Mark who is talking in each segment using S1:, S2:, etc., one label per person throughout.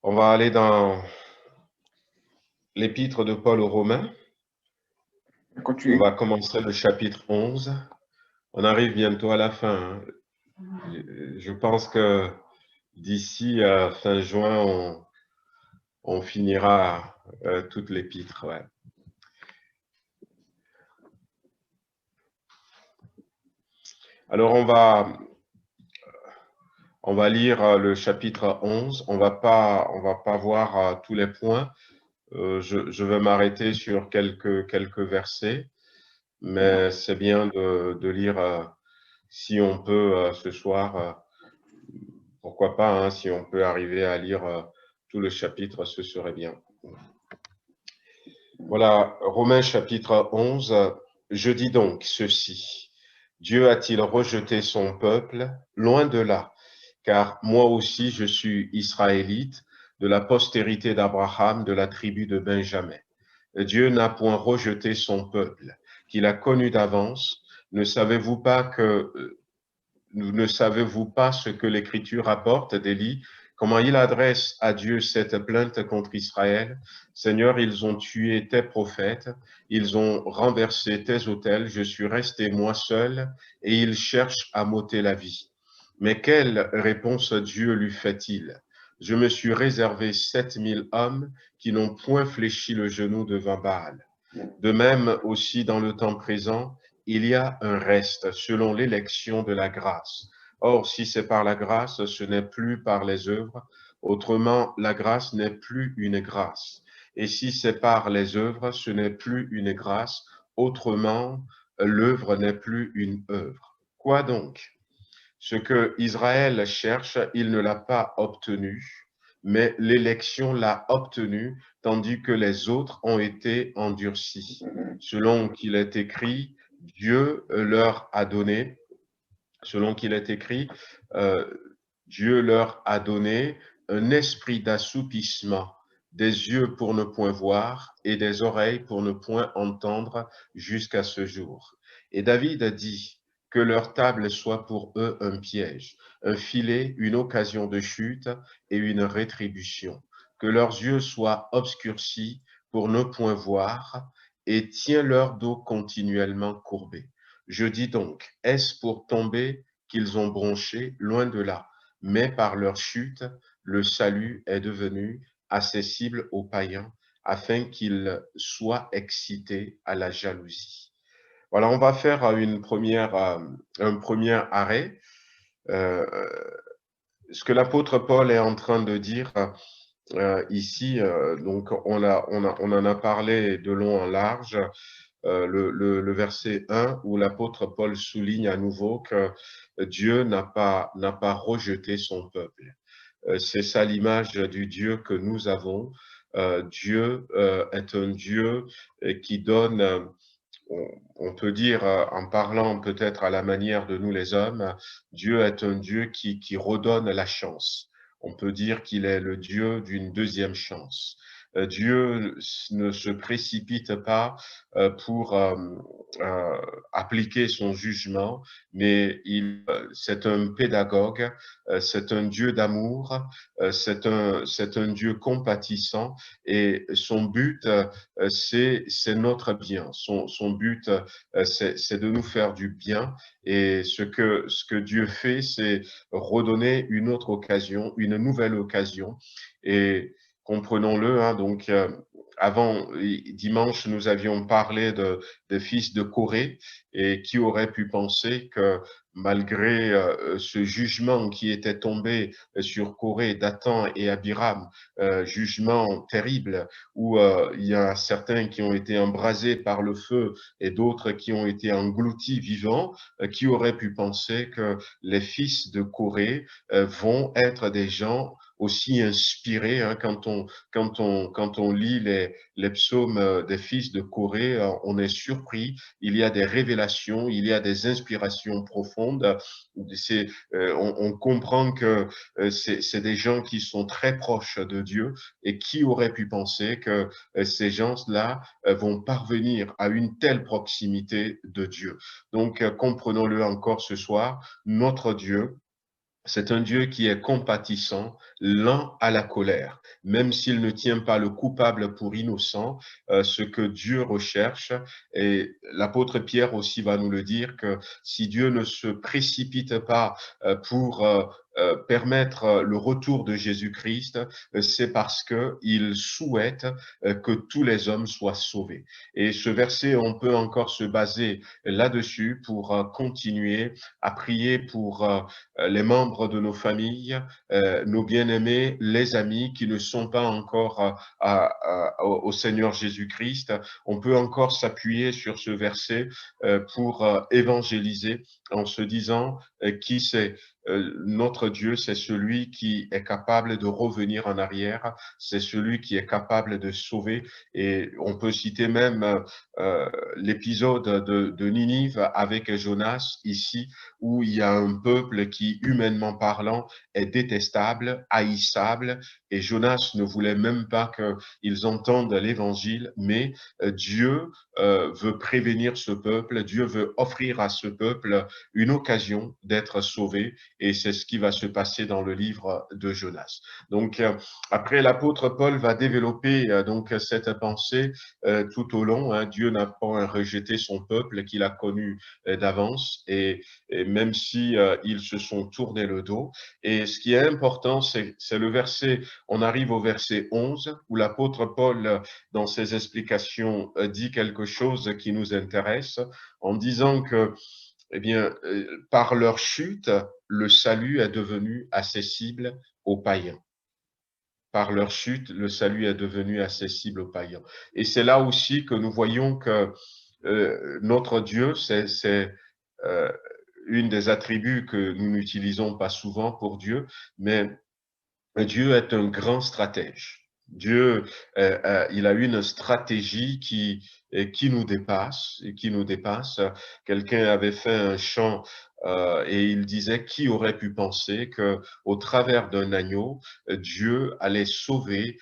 S1: On va aller dans l'épître de Paul aux Romains. On
S2: Continue.
S1: va commencer le chapitre 11. On arrive bientôt à la fin. Je pense que d'ici à fin juin, on finira toute l'épître. Ouais. Alors, on va lire le chapitre 11. On va pas voir tous les points. Je vais m'arrêter sur quelques versets, mais c'est bien de lire, si on peut ce soir, pourquoi pas, hein, si on peut arriver à lire tout le chapitre, ce serait bien. Voilà, Romains chapitre 11. Je dis donc ceci. Dieu a-t-il rejeté son peuple? Loin de là, car moi aussi je suis israélite, de la postérité d'Abraham, de la tribu de Benjamin. Dieu n'a point rejeté son peuple, qu'il a connu d'avance. Ne savez-vous pas ce que l'Écriture rapporte d'Élie, comment il adresse à Dieu cette plainte contre Israël? Seigneur, ils ont tué tes prophètes, ils ont renversé tes autels, je suis resté moi seul, et ils cherchent à m'ôter la vie. Mais quelle réponse Dieu lui fait-il? Je me suis réservé 7000 hommes qui n'ont point fléchi le genou devant Baal. De même aussi dans le temps présent, il y a un reste selon l'élection de la grâce. Or, si c'est par la grâce, ce n'est plus par les œuvres. Autrement, la grâce n'est plus une grâce. Et si c'est par les œuvres, ce n'est plus une grâce. Autrement, l'œuvre n'est plus une œuvre. Quoi donc? Ce que Israël cherche, il ne l'a pas obtenu, mais l'élection l'a obtenu, tandis que les autres ont été endurcis. Selon qu'il est écrit, Dieu leur a donné, selon qu'il est écrit, Dieu leur a donné un esprit d'assoupissement, des yeux pour ne point voir et des oreilles pour ne point entendre jusqu'à ce jour. Et David a dit que leur table soit pour eux un piège, un filet, une occasion de chute et une rétribution, que leurs yeux soient obscurcis pour ne point voir et tiens leur dos continuellement courbé. Je dis donc, est-ce pour tomber qu'ils ont bronché? Loin de là. Mais par leur chute, le salut est devenu accessible aux païens afin qu'ils soient excités à la jalousie. Voilà, on va faire un premier arrêt. Euh, Ce que l'apôtre Paul est en train de dire ici, donc on en a parlé de long en large. Le verset 1 où l'apôtre Paul souligne à nouveau que Dieu n'a pas rejeté son peuple. C'est ça l'image du Dieu que nous avons. Dieu est un Dieu qui donne, on peut dire, en parlant peut-être à la manière de nous les hommes, Dieu est un Dieu qui redonne la chance. On peut dire qu'il est le Dieu d'une deuxième chance. Dieu ne se précipite pas pour appliquer son jugement, mais c'est un pédagogue, c'est un Dieu d'amour, c'est un Dieu compatissant et son but, c'est notre bien. Son but, c'est de nous faire du bien. Et ce que Dieu fait, c'est redonner une autre occasion, une nouvelle occasion. Et comprenons-le, hein, donc, avant, dimanche, nous avions parlé des fils de Corée et qui aurait pu penser que malgré ce jugement qui était tombé sur Corée, Dathan et Abiram, jugement terrible, où il y a certains qui ont été embrasés par le feu et d'autres qui ont été engloutis vivants, qui auraient pu penser que les fils de Corée vont être des gens aussi inspirés, hein, quand on lit les psaumes des fils de Corée, on est surpris. Il y a des révélations, il y a des inspirations profondes. On comprend que c'est des gens qui sont très proches de Dieu et qui aurait pu penser que ces gens-là vont parvenir à une telle proximité de Dieu. Donc, comprenons-le encore ce soir, notre Dieu C'est un Dieu qui est compatissant, lent à la colère, même s'il ne tient pas le coupable pour innocent, ce que Dieu recherche. Et l'apôtre Pierre aussi va nous le dire que si Dieu ne se précipite pas pour permettre le retour de Jésus-Christ, c'est parce que il souhaite que tous les hommes soient sauvés. Et ce verset, on peut encore se baser là-dessus pour continuer à prier pour les membres de nos familles, nos bien-aimés, les amis qui ne sont pas encore au Seigneur Jésus-Christ. On peut encore s'appuyer sur ce verset pour évangéliser en se disant qui c'est. Notre Dieu, c'est celui qui est capable de revenir en arrière, c'est celui qui est capable de sauver. Et on peut citer même l'épisode de Ninive avec Jonas ici, où il y a un peuple qui, humainement parlant, est détestable, haïssable, et Jonas ne voulait même pas qu'ils entendent l'évangile, mais Dieu veut prévenir ce peuple, Dieu veut offrir à ce peuple une occasion d'être sauvé, et c'est ce qui va se passer dans le livre de Jonas. Donc, après, l'apôtre Paul va développer donc cette pensée tout au long. Hein. Dieu n'a pas rejeté son peuple qu'il a connu d'avance, et même si ils se sont tournés le dos. Et ce qui est important, c'est le verset, on arrive au verset 11, où l'apôtre Paul, dans ses explications, dit quelque chose qui nous intéresse, en disant que, eh bien, par leur chute, le salut est devenu accessible aux païens. Par leur chute, le salut est devenu accessible aux païens. Et c'est là aussi que nous voyons que notre Dieu, c'est une des attributs que nous n'utilisons pas souvent pour Dieu, mais Dieu est un grand stratège. Dieu, il a une stratégie qui nous dépasse et qui nous dépasse. Quelqu'un avait fait un chant et il disait qui aurait pu penser que au travers d'un agneau, Dieu allait sauver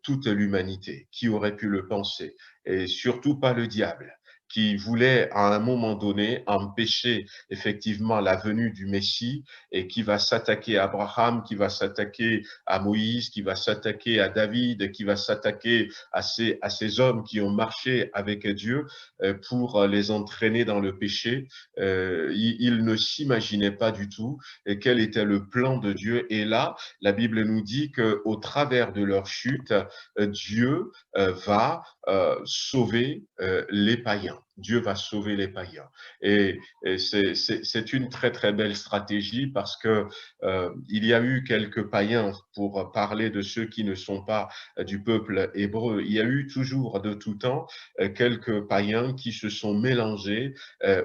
S1: toute l'humanité. Qui aurait pu le penser? Et surtout pas le diable, qui voulait à un moment donné empêcher effectivement la venue du Messie et qui va s'attaquer à Abraham, qui va s'attaquer à Moïse, qui va s'attaquer à David, qui va s'attaquer à ces hommes qui ont marché avec Dieu pour les entraîner dans le péché. Il ne s'imaginait pas du tout quel était le plan de Dieu. Et là, la Bible nous dit qu'au travers de leur chute, Dieu va sauver les païens. Dieu va sauver les païens. Et c'est une très, très belle stratégie parce que il y a eu quelques païens, pour parler de ceux qui ne sont pas du peuple hébreu. Il y a eu toujours de tout temps quelques païens qui se sont mélangés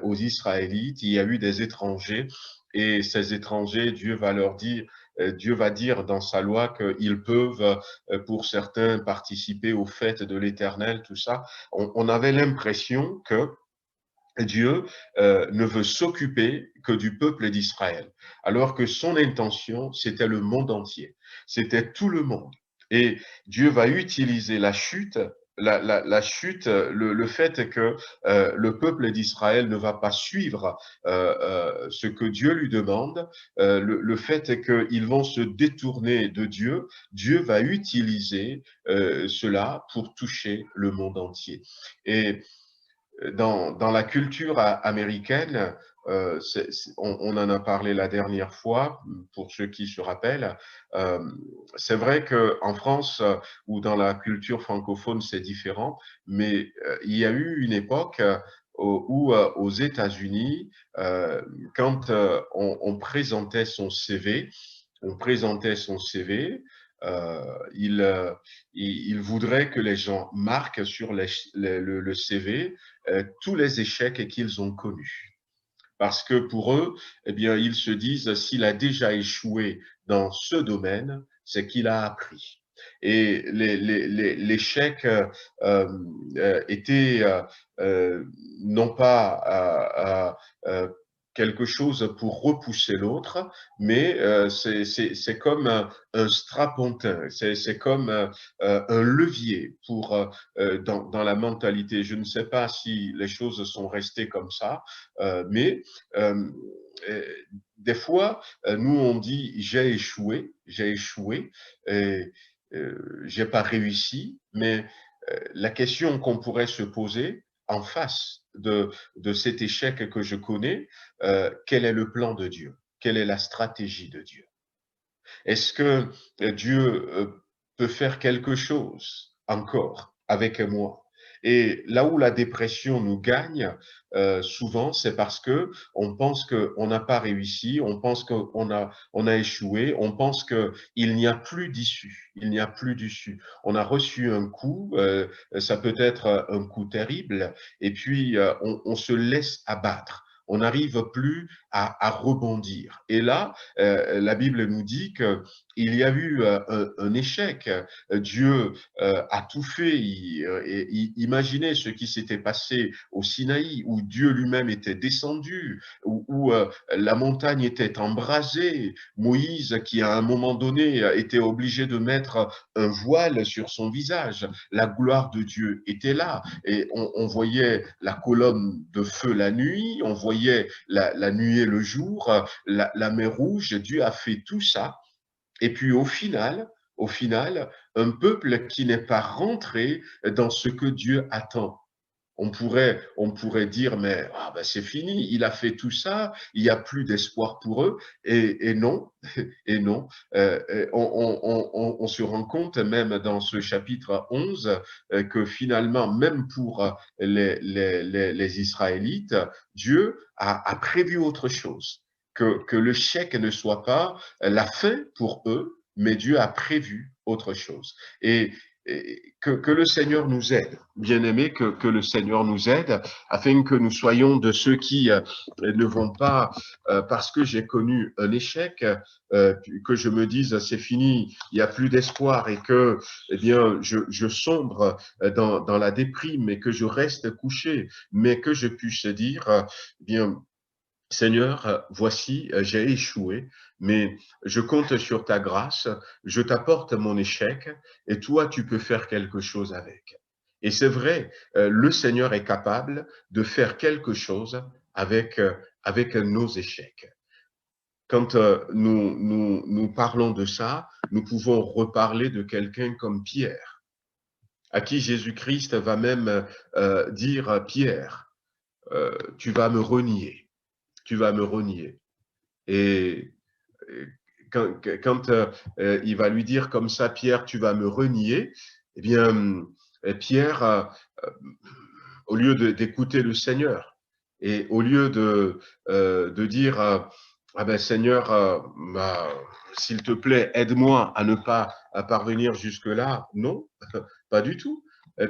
S1: aux Israélites. Il y a eu des étrangers. Et ces étrangers, Dieu va leur dire, Dieu va dire dans sa loi qu'ils peuvent, pour certains, participer aux fêtes de l'Éternel, tout ça. On avait l'impression que Dieu ne veut s'occuper que du peuple d'Israël, alors que son intention, c'était le monde entier, c'était tout le monde. Et Dieu va utiliser la chute, la chute, le fait que le peuple d'Israël ne va pas suivre ce que Dieu lui demande, le fait qu'ils vont se détourner de Dieu, Dieu va utiliser cela pour toucher le monde entier. Et dans la culture américaine, on en a parlé la dernière fois, pour ceux qui se rappellent, euh, c'est vrai qu'en France ou dans la culture francophone, c'est différent, mais il y a eu une époque où aux États-Unis, quand on présentait son CV, euh, il, euh, il voudrait que les gens marquent sur le CV tous les échecs qu'ils ont connus. Parce que pour eux, eh bien, ils se disent, s'il a déjà échoué dans ce domaine, c'est qu'il a appris. Et l'échec était non pas quelque chose pour repousser l'autre, mais c'est comme un strapontin, c'est comme un levier pour dans la mentalité. Je ne sais pas si les choses sont restées comme ça, mais euh, euh, des fois, nous on dit j'ai échoué, et j'ai pas réussi, mais la question qu'on pourrait se poser en face de cet échec que je connais, quel est le plan de Dieu? Quelle est la stratégie de Dieu? Est-ce que Dieu peut faire quelque chose encore avec moi? Et là où la dépression nous gagne, souvent, c'est parce que on pense qu'on n'a pas réussi, on pense on a échoué, on pense qu'il n'y a plus d'issue, il n'y a plus d'issue. On a reçu un coup, ça peut être un coup terrible, et puis on se laisse abattre. On n'arrive plus à rebondir. Et là, la Bible nous dit qu'il y a eu un échec. Dieu a tout fait. Imaginez ce qui s'était passé au Sinaï, où Dieu lui-même était descendu, où la montagne était embrasée. Moïse, qui à un moment donné était obligé de mettre un voile sur son visage. La gloire de Dieu était là. Et on voyait la colonne de feu la nuit, on voyait la nuée le jour, la mer Rouge. Dieu a fait tout ça. Et puis au final, un peuple qui n'est pas rentré dans ce que Dieu attend. On pourrait dire, mais ah ben c'est fini, il a fait tout ça, il n'y a plus d'espoir pour eux. Et non, et non. On se rend compte, même dans ce chapitre 11, que finalement, même pour les Israélites, Dieu a prévu autre chose. Que le chèque ne soit pas la fin pour eux, mais Dieu a prévu autre chose. Et que le Seigneur nous aide, bien aimé, que le Seigneur nous aide, afin que nous soyons de ceux qui ne vont pas, parce que j'ai connu un échec, que je me dise c'est fini, il n'y a plus d'espoir et que, eh bien, je sombre dans la déprime et que je reste couché, mais que je puisse dire, eh bien, Seigneur, voici, j'ai échoué, mais je compte sur ta grâce, je t'apporte mon échec, et toi, tu peux faire quelque chose avec. Et c'est vrai, le Seigneur est capable de faire quelque chose avec nos échecs. Quand nous parlons de ça, nous pouvons reparler de quelqu'un comme Pierre, à qui Jésus-Christ va même dire, Pierre, tu vas me renier, tu vas me renier. Et quand il va lui dire comme ça, Pierre, tu vas me renier, eh bien, Pierre, au lieu d'écouter le Seigneur, et au lieu de dire, ah ben Seigneur, s'il te plaît, aide-moi à ne pas parvenir jusque-là, non, pas du tout.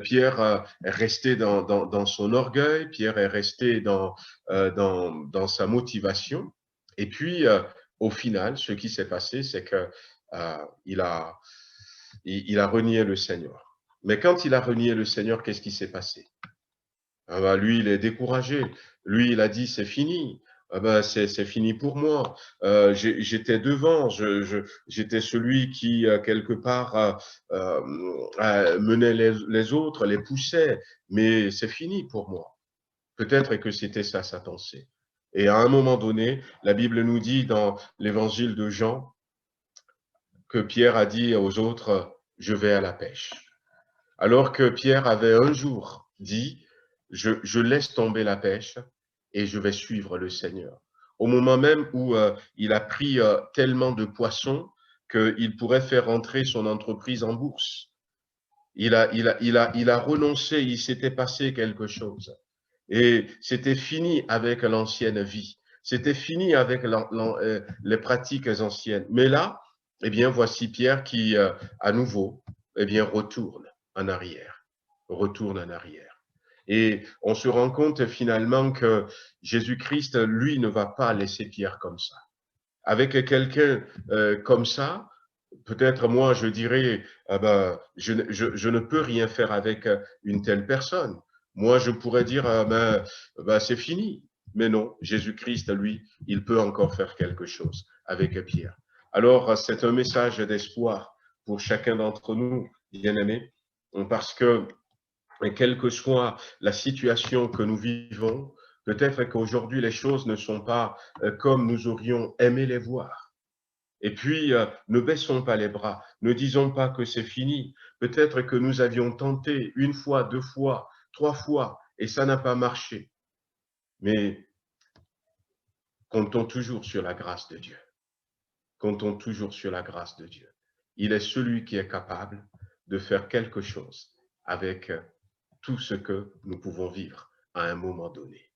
S1: Pierre est resté dans son orgueil, Pierre est resté dans sa motivation. Et puis, au final, ce qui s'est passé, c'est que il a renié le Seigneur. Mais quand il a renié le Seigneur, qu'est-ce qui s'est passé? Ah bah, lui, il est découragé. Lui, il a dit, c'est fini. Ah bah, c'est fini pour moi. J'étais devant, j'étais celui qui, quelque part, menait les autres, les poussait, mais c'est fini pour moi. Peut-être que c'était ça sa pensée. Et à un moment donné, la Bible nous dit dans l'évangile de Jean que Pierre a dit aux autres, je vais à la pêche. Alors que Pierre avait un jour dit, je laisse tomber la pêche et je vais suivre le Seigneur. Au moment même où il a pris tellement de poissons qu'il pourrait faire entrer son entreprise en bourse. Il a renoncé, il s'était passé quelque chose. Et c'était fini avec l'ancienne vie. C'était fini avec les pratiques anciennes. Mais là, eh bien, voici Pierre qui, à nouveau, eh bien, retourne en arrière. Retourne en arrière. Et on se rend compte finalement que Jésus-Christ, lui, ne va pas laisser Pierre comme ça. Avec quelqu'un comme ça, peut-être moi, je dirais, ah ben, je ne peux rien faire avec une telle personne. Moi, je pourrais dire, c'est fini. Mais non, Jésus-Christ, lui, il peut encore faire quelque chose avec Pierre. Alors, c'est un message d'espoir pour chacun d'entre nous, bien-aimés, parce que quelle que soit la situation que nous vivons, peut-être qu'aujourd'hui les choses ne sont pas comme nous aurions aimé les voir. Et puis, ne baissons pas les bras, ne disons pas que c'est fini. Peut-être que nous avions tenté une fois, deux fois, trois fois, et ça n'a pas marché. Mais comptons toujours sur la grâce de Dieu. Comptons toujours sur la grâce de Dieu. Il est celui qui est capable de faire quelque chose avec tout ce que nous pouvons vivre à un moment donné.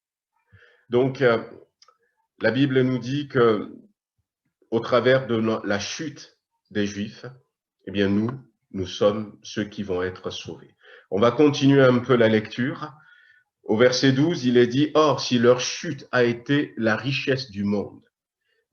S1: Donc, la Bible nous dit que au travers de la chute des Juifs, eh bien nous sommes ceux qui vont être sauvés. On va continuer un peu la lecture. Au verset 12, il est dit, « Or, si leur chute a été la richesse du monde,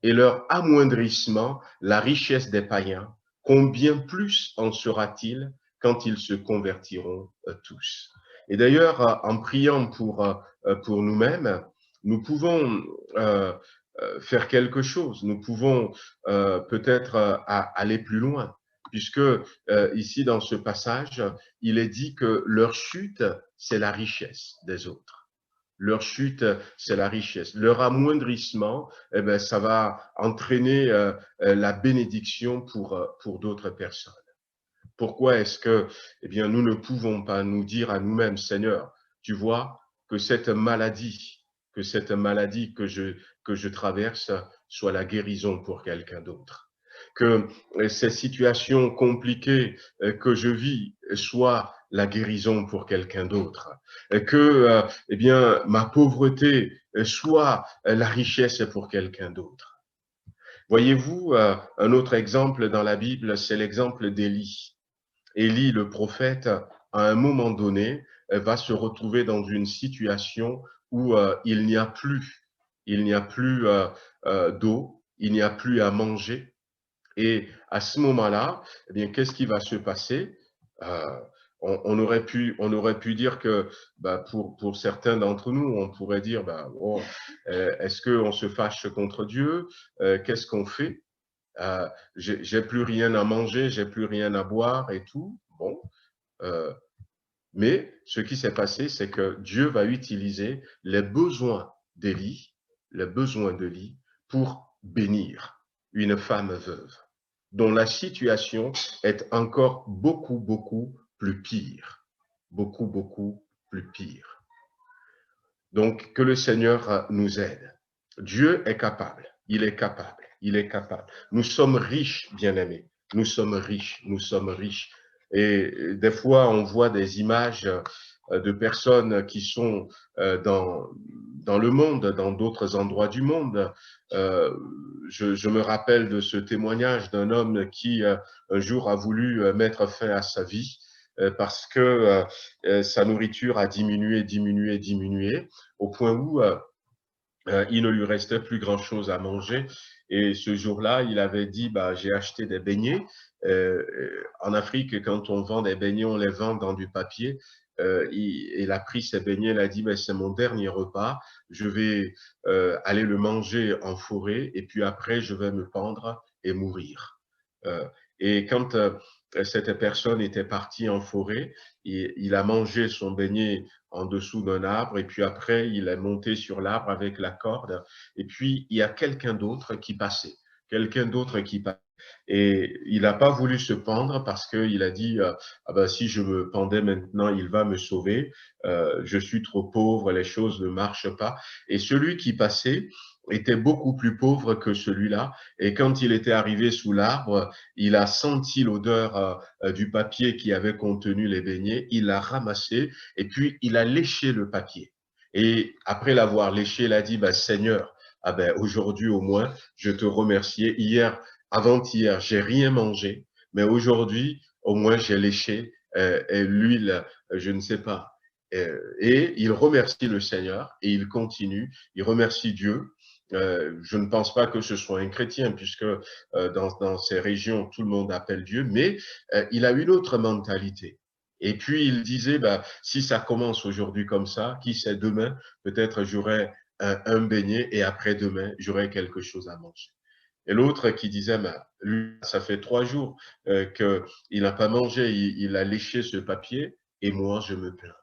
S1: et leur amoindrissement, la richesse des païens, combien plus en sera-t-il quand ils se convertiront tous ?» Et d'ailleurs, en priant pour nous-mêmes, nous pouvons faire quelque chose, nous pouvons peut-être aller plus loin, puisque ici dans ce passage, il est dit que leur chute, c'est la richesse des autres. Leur chute, c'est la richesse. Leur amoindrissement, eh ben, ça va entraîner la bénédiction pour d'autres personnes. Pourquoi est-ce que, eh bien, nous ne pouvons pas nous dire à nous-mêmes, Seigneur, tu vois que cette maladie que je traverse soit la guérison pour quelqu'un d'autre. Que ces situations compliquées que je vis soient la guérison pour quelqu'un d'autre. Que, eh bien, ma pauvreté soit la richesse pour quelqu'un d'autre. Voyez-vous, un autre exemple dans la Bible, c'est l'exemple d'Élie. Élie, le prophète, à un moment donné, va se retrouver dans une situation où il n'y a plus d'eau, il n'y a plus à manger. Et à ce moment-là, eh bien, qu'est-ce qui va se passer? On aurait pu dire que pour certains d'entre nous, on pourrait dire, oh, est-ce qu'on se fâche contre Dieu? Qu'est-ce qu'on fait? J'ai plus rien à manger, j'ai plus rien à boire et tout. Bon, mais ce qui s'est passé, c'est que Dieu va utiliser les besoins d'Élie, les besoins d'Élie, pour bénir une femme veuve, dont la situation est encore beaucoup plus pire, beaucoup plus pire. Donc, que le Seigneur nous aide. Dieu est capable, il est capable, il est capable. Nous sommes riches, bien-aimés, nous sommes riches, nous sommes riches. Et des fois, on voit des images de personnes qui sont dans le monde, dans d'autres endroits du monde. Je me rappelle de ce témoignage d'un homme qui, un jour, a voulu mettre fin à sa vie parce que sa nourriture a diminué, au point où il ne lui restait plus grand-chose à manger. Et ce jour-là, il avait dit, j'ai acheté des beignets. En Afrique, quand on vend des beignets, on les vend dans du papier. Il a pris ces beignets, il a dit, c'est mon dernier repas, je vais aller le manger en forêt et puis après, je vais me pendre et mourir. Et quand cette personne était partie en forêt, il a mangé son beignet en dessous d'un arbre et puis après, il est monté sur l'arbre avec la corde et puis il y a quelqu'un d'autre qui passait. Et il n'a pas voulu se pendre parce qu'il a dit si je me pendais maintenant, il va me sauver. Je suis trop pauvre, les choses ne marchent pas. Et celui qui passait était beaucoup plus pauvre que celui-là. Et quand il était arrivé sous l'arbre, il a senti l'odeur du papier qui avait contenu les beignets. Il l'a ramassé et puis il a léché le papier. Et après l'avoir léché, il a dit Seigneur, aujourd'hui au moins, je te remercie. Avant-hier, j'ai rien mangé, mais aujourd'hui, au moins, j'ai léché l'huile, je ne sais pas. Et il remercie le Seigneur et il continue, il remercie Dieu. Je ne pense pas que ce soit un chrétien, puisque dans ces régions, tout le monde appelle Dieu, mais il a une autre mentalité. Et puis il disait, si ça commence aujourd'hui comme ça, qui sait demain, peut-être j'aurai un beignet et après-demain, j'aurai quelque chose à manger. Et l'autre qui disait, mais lui, ça fait 3 jours qu'il n'a pas mangé, il a léché ce papier et moi, je me plains.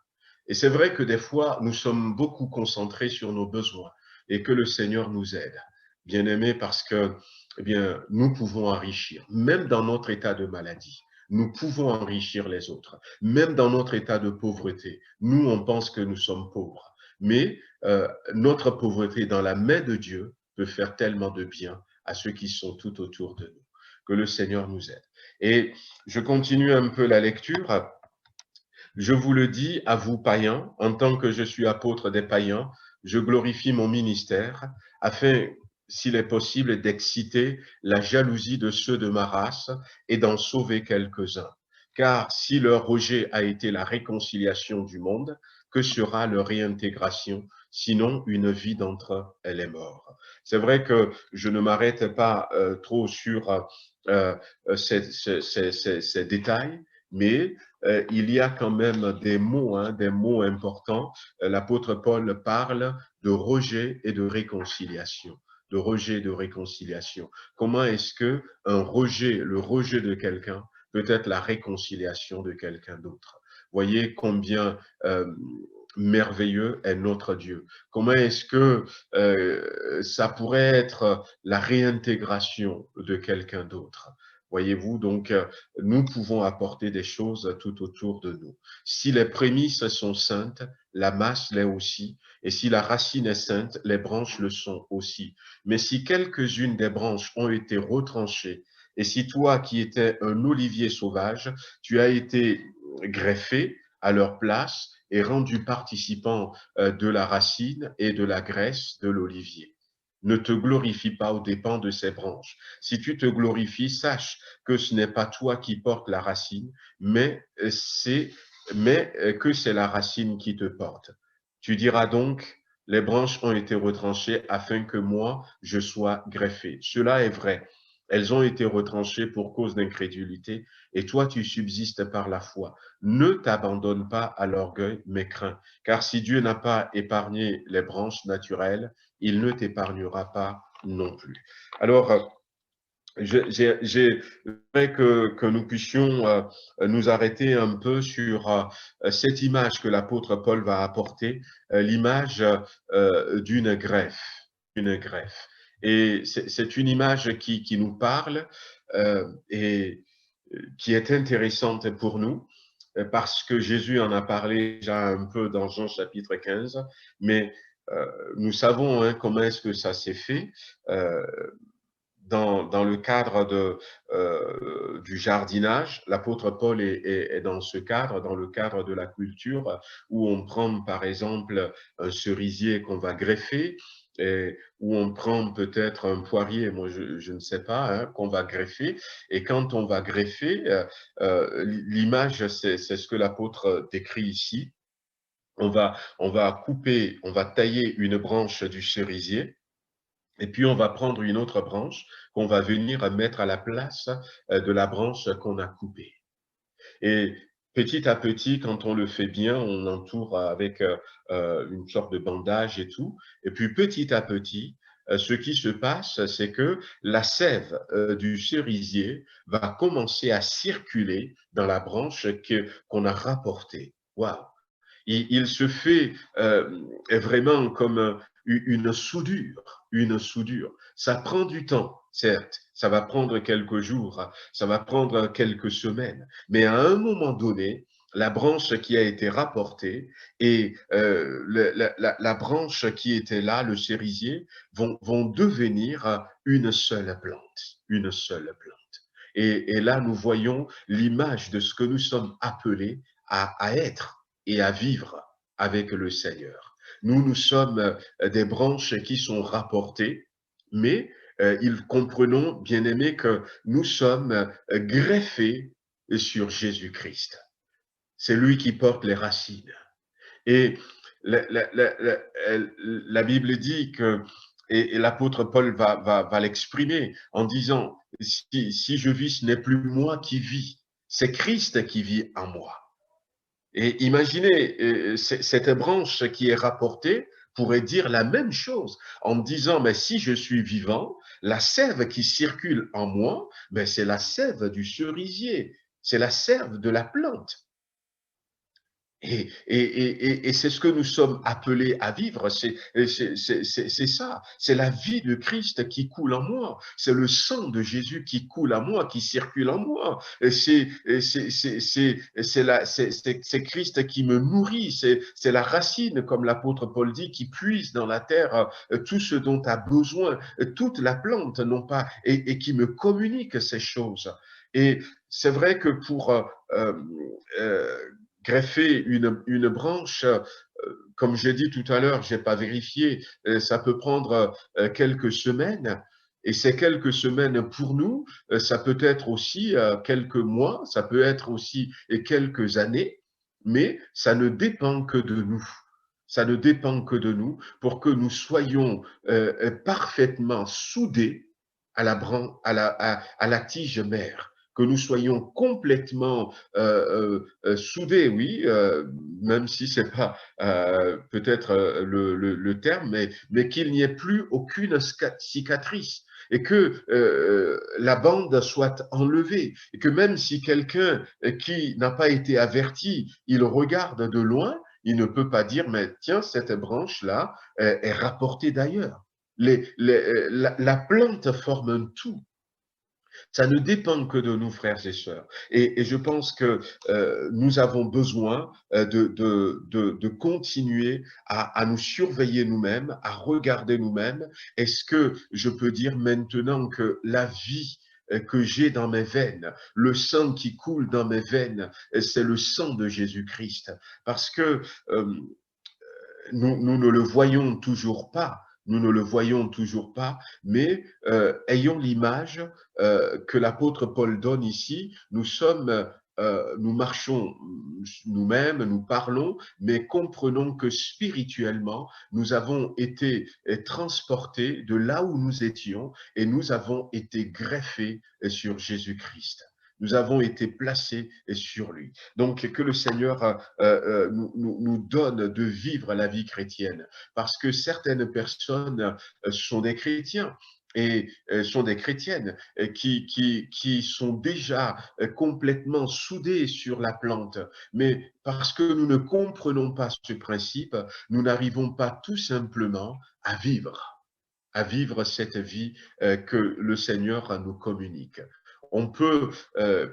S1: Et c'est vrai que des fois, nous sommes beaucoup concentrés sur nos besoins et que le Seigneur nous aide, bien aimé, parce que eh bien, nous pouvons enrichir, même dans notre état de maladie. Nous pouvons enrichir les autres, même dans notre état de pauvreté. Nous, on pense que nous sommes pauvres, mais notre pauvreté dans la main de Dieu peut faire tellement de bien à ceux qui sont tout autour de nous. Que le Seigneur nous aide. Et je continue un peu la lecture. Je vous le dis à vous païens, en tant que je suis apôtre des païens, je glorifie mon ministère afin, s'il est possible, d'exciter la jalousie de ceux de ma race et d'en sauver quelques-uns. Car si leur rejet a été la réconciliation du monde, que sera leur réintégration, sinon une vie d'entre les morts? C'est vrai que je ne m'arrête pas trop sur ces détails, mais il y a quand même des mots importants. L'apôtre Paul parle de rejet et de réconciliation. De rejet et de réconciliation. Comment est-ce que un rejet, le rejet de quelqu'un, peut être la réconciliation de quelqu'un d'autre? Voyez combien merveilleux est notre Dieu. Comment est-ce que ça pourrait être la réintégration de quelqu'un d'autre? Voyez-vous, donc nous pouvons apporter des choses tout autour de nous. Si les prémices sont saintes, la masse l'est aussi, et si la racine est sainte, les branches le sont aussi. Mais si quelques-unes des branches ont été retranchées, et si toi qui étais un olivier sauvage, tu as été greffé à leur place et rendu participant de la racine et de la graisse de l'olivier. Ne te glorifie pas aux dépens de ces branches. Si tu te glorifies, sache que ce n'est pas toi qui portes la racine, mais que c'est la racine qui te porte. Tu diras donc, les branches ont été retranchées afin que moi, je sois greffé. Cela est vrai. Elles ont été retranchées pour cause d'incrédulité, et toi, tu subsistes par la foi. Ne t'abandonne pas à l'orgueil, mais crains, car si Dieu n'a pas épargné les branches naturelles, il ne t'épargnera pas non plus. Alors, j'aimerais que nous puissions nous arrêter un peu sur cette image que l'apôtre Paul va apporter, l'image d'une greffe, une greffe. Et c'est une image qui nous parle et qui est intéressante pour nous parce que Jésus en a parlé déjà un peu dans Jean chapitre 15, mais nous savons comment est-ce que ça s'est fait. Euh, dans le cadre du jardinage, l'apôtre Paul est dans ce cadre, dans le cadre de la culture, où on prend par exemple un cerisier qu'on va greffer, et où on prend peut-être un poirier, moi je ne sais pas, qu'on va greffer. Et quand on va greffer, l'image, c'est ce que l'apôtre décrit ici. On va couper, on va tailler une branche du cerisier, et puis, on va prendre une autre branche qu'on va venir mettre à la place de la branche qu'on a coupée. Et petit à petit, quand on le fait bien, on entoure avec une sorte de bandage et tout. Et puis, petit à petit, ce qui se passe, c'est que la sève du cerisier va commencer à circuler dans la branche qu'on a rapportée. Waouh! Il se fait vraiment comme une soudure, une soudure. Ça prend du temps, certes, ça va prendre quelques jours, ça va prendre quelques semaines, mais à un moment donné, la branche qui a été rapportée et la branche qui était là, le cerisier, vont devenir une seule plante, une seule plante. Et là, nous voyons l'image de ce que nous sommes appelés à être et à vivre avec le Seigneur. Nous sommes des branches qui sont rapportées, mais comprenons, bien-aimés, que nous sommes greffés sur Jésus-Christ. C'est lui qui porte les racines. Et la Bible dit que, et l'apôtre Paul va l'exprimer en disant, si je vis, ce n'est plus moi qui vis, c'est Christ qui vit en moi. Et imaginez cette branche qui est rapportée pourrait dire la même chose en disant, mais si je suis vivant, la sève qui circule en moi, ben c'est la sève du cerisier, c'est la sève de la plante. Et c'est ce que nous sommes appelés à vivre, c'est ça, c'est la vie de Christ qui coule en moi, c'est le sang de Jésus qui coule en moi, qui circule en moi, c'est Christ qui me nourrit, c'est la racine, comme l'apôtre Paul dit, qui puise dans la terre tout ce dont a besoin toute la plante, non pas, et qui me communique ces choses. Et c'est vrai que pour euh, greffer une branche, comme j'ai dit tout à l'heure, j'ai pas vérifié, ça peut prendre quelques semaines. Et ces quelques semaines pour nous, ça peut être aussi quelques mois, ça peut être aussi quelques années, mais ça ne dépend que de nous. Ça ne dépend que de nous pour que nous soyons parfaitement soudés à la tige mère, que nous soyons complètement soudés, oui, même si c'est pas peut-être le terme, mais qu'il n'y ait plus aucune cicatrice et que la bande soit enlevée et que même si quelqu'un qui n'a pas été averti, il regarde de loin, il ne peut pas dire, mais tiens, cette branche-là est rapportée d'ailleurs. La plante forme un tout. Ça ne dépend que de nous, frères et sœurs. Et je pense que nous avons besoin de continuer à nous surveiller nous-mêmes, à regarder nous-mêmes. Est-ce que je peux dire maintenant que la vie que j'ai dans mes veines, le sang qui coule dans mes veines, c'est le sang de Jésus-Christ. Parce que nous ne le voyons toujours pas, nous ne le voyons toujours pas, mais ayons l'image que l'apôtre Paul donne ici. Nous marchons nous-mêmes, nous parlons, mais comprenons que spirituellement, nous avons été transportés de là où nous étions et nous avons été greffés sur Jésus-Christ. Nous avons été placés sur lui. Donc, que le Seigneur nous donne de vivre la vie chrétienne, parce que certaines personnes sont des chrétiens et sont des chrétiennes qui sont déjà complètement soudées sur la plante. Mais parce que nous ne comprenons pas ce principe, nous n'arrivons pas tout simplement à vivre cette vie que le Seigneur nous communique. On peut,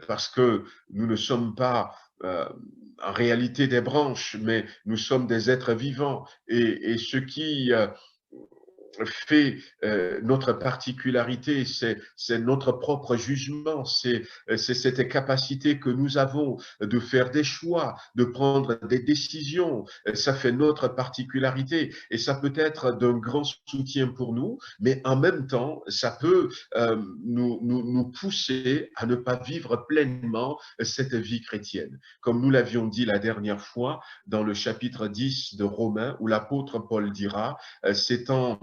S1: parce que nous ne sommes pas en réalité des branches, mais nous sommes des êtres vivants. Et ce qui fait notre particularité, c'est notre propre jugement, c'est cette capacité que nous avons de faire des choix, de prendre des décisions. Ça fait notre particularité et ça peut être d'un grand soutien pour nous, mais en même temps, ça peut nous pousser à ne pas vivre pleinement cette vie chrétienne. Comme nous l'avions dit la dernière fois dans le chapitre 10 de Romains, où l'apôtre Paul dira, c'est en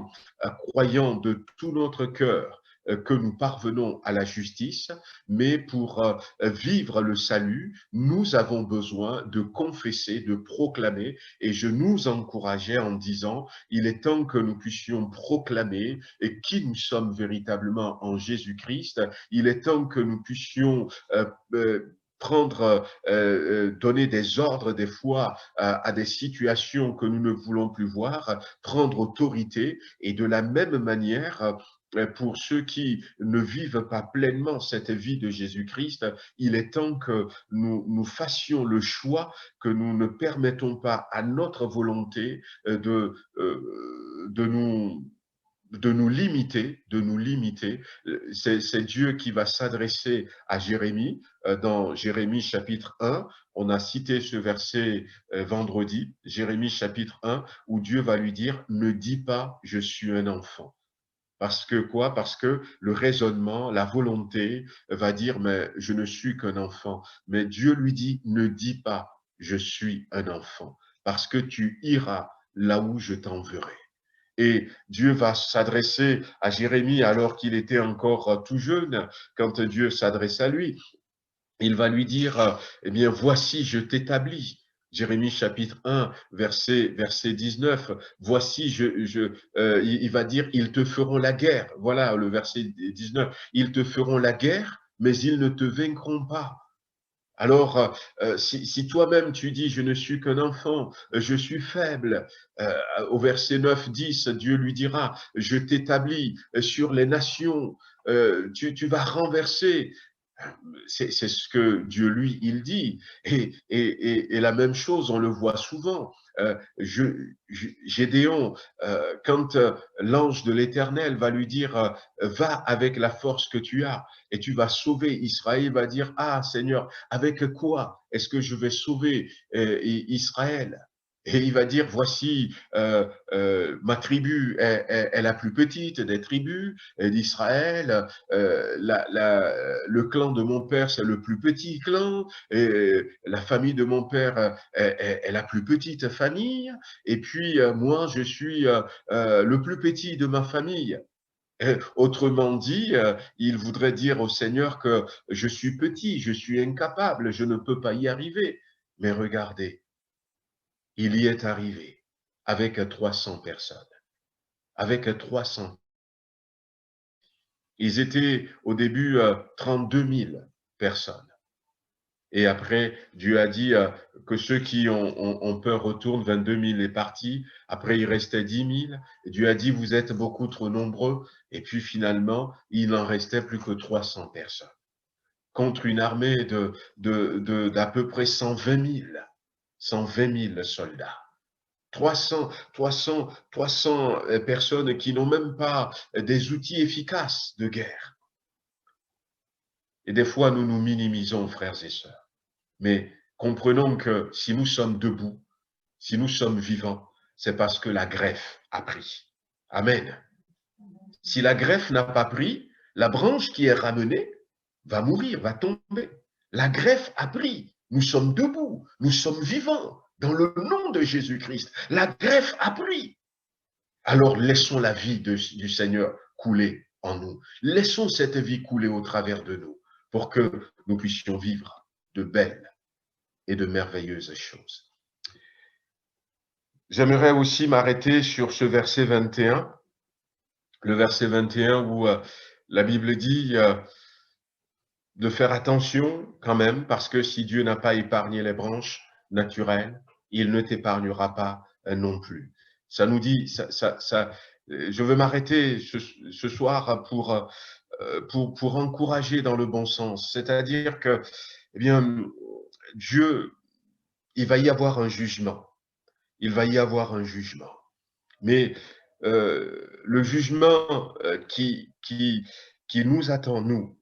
S1: croyant de tout notre cœur que nous parvenons à la justice, mais pour vivre le salut, nous avons besoin de confesser, de proclamer, et je nous encourageais en disant, il est temps que nous puissions proclamer qui nous sommes véritablement en Jésus-Christ, il est temps que nous puissions donner des ordres des fois à des situations que nous ne voulons plus voir, prendre autorité et de la même manière, pour ceux qui ne vivent pas pleinement cette vie de Jésus-Christ, il est temps que nous fassions le choix, que nous ne permettons pas à notre volonté de nous limiter, de nous limiter. C'est Dieu qui va s'adresser à Jérémie dans Jérémie chapitre 1. On a cité ce verset vendredi, Jérémie chapitre 1, où Dieu va lui dire, ne dis pas, je suis un enfant. Parce que quoi? Parce que le raisonnement, la volonté va dire, mais je ne suis qu'un enfant. Mais Dieu lui dit, ne dis pas, je suis un enfant, parce que tu iras là où je t'enverrai. Et Dieu va s'adresser à Jérémie alors qu'il était encore tout jeune, quand Dieu s'adresse à lui. Il va lui dire, eh bien, voici, je t'établis. Jérémie chapitre 1, verset 19. Voici, il va dire, ils te feront la guerre. Voilà le verset 19. Ils te feront la guerre, mais ils ne te vaincront pas. Alors, si toi-même tu dis, je ne suis qu'un enfant, je suis faible, au verset 9, 10, Dieu lui dira, je t'établis sur les nations, tu vas renverser. C'est ce que Dieu, lui, il dit. Et la même chose, on le voit souvent. Gédéon, quand l'ange de l'Éternel va lui dire, va avec la force que tu as et tu vas sauver Israël, va dire, ah Seigneur, avec quoi est-ce que je vais sauver Israël? Et il va dire, voici, ma tribu est la plus petite des tribus d'Israël, le clan de mon père, c'est le plus petit clan, et la famille de mon père est la plus petite famille, et puis moi, je suis le plus petit de ma famille. Autrement dit, il voudrait dire au Seigneur que je suis petit, je suis incapable, je ne peux pas y arriver. Mais regardez, il y est arrivé avec 300 personnes. Avec 300. Ils étaient au début 32 000 personnes. Et après, Dieu a dit que ceux qui ont peur retournent, 22 000 est parti. Après, il restait 10 000. Et Dieu a dit, vous êtes beaucoup trop nombreux. Et puis finalement, il n'en restait plus que 300 personnes. Contre une armée d'à peu près 120 000. 120 000 soldats. 300 personnes qui n'ont même pas des outils efficaces de guerre. Et des fois, nous nous minimisons, frères et sœurs. Mais comprenons que si nous sommes debout, si nous sommes vivants, c'est parce que la greffe a pris. Amen. Si la greffe n'a pas pris, la branche qui est ramenée va mourir, va tomber. La greffe a pris. Nous sommes debout, nous sommes vivants dans le nom de Jésus-Christ. La greffe a pris. Alors laissons la vie du Seigneur couler en nous. Laissons cette vie couler au travers de nous pour que nous puissions vivre de belles et de merveilleuses choses. J'aimerais aussi m'arrêter sur ce verset 21, le verset 21 où la Bible dit de faire attention quand même, parce que si Dieu n'a pas épargné les branches naturelles, il ne t'épargnera pas non plus. Ça nous dit, je veux m'arrêter ce soir pour encourager dans le bon sens. C'est-à-dire que, eh bien, Dieu, il va y avoir un jugement. Il va y avoir un jugement. Mais le jugement qui nous attend, nous,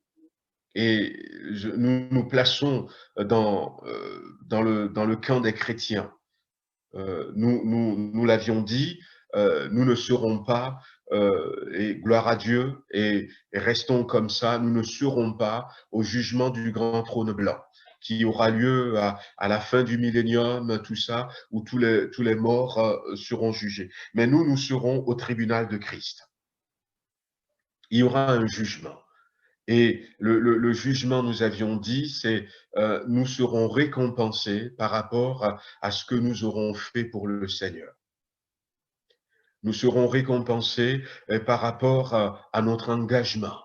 S1: et nous nous plaçons dans le camp des chrétiens. Nous l'avions dit, nous ne serons pas, et gloire à Dieu, et restons comme ça, nous ne serons pas au jugement du grand trône blanc qui aura lieu à la fin du millénium, tout ça, où tous les morts seront jugés. Mais nous serons au tribunal de Christ. Il y aura un jugement. Et le jugement, nous avions dit, c'est nous serons récompensés par rapport à ce que nous aurons fait pour le Seigneur. Nous serons récompensés par rapport à notre engagement.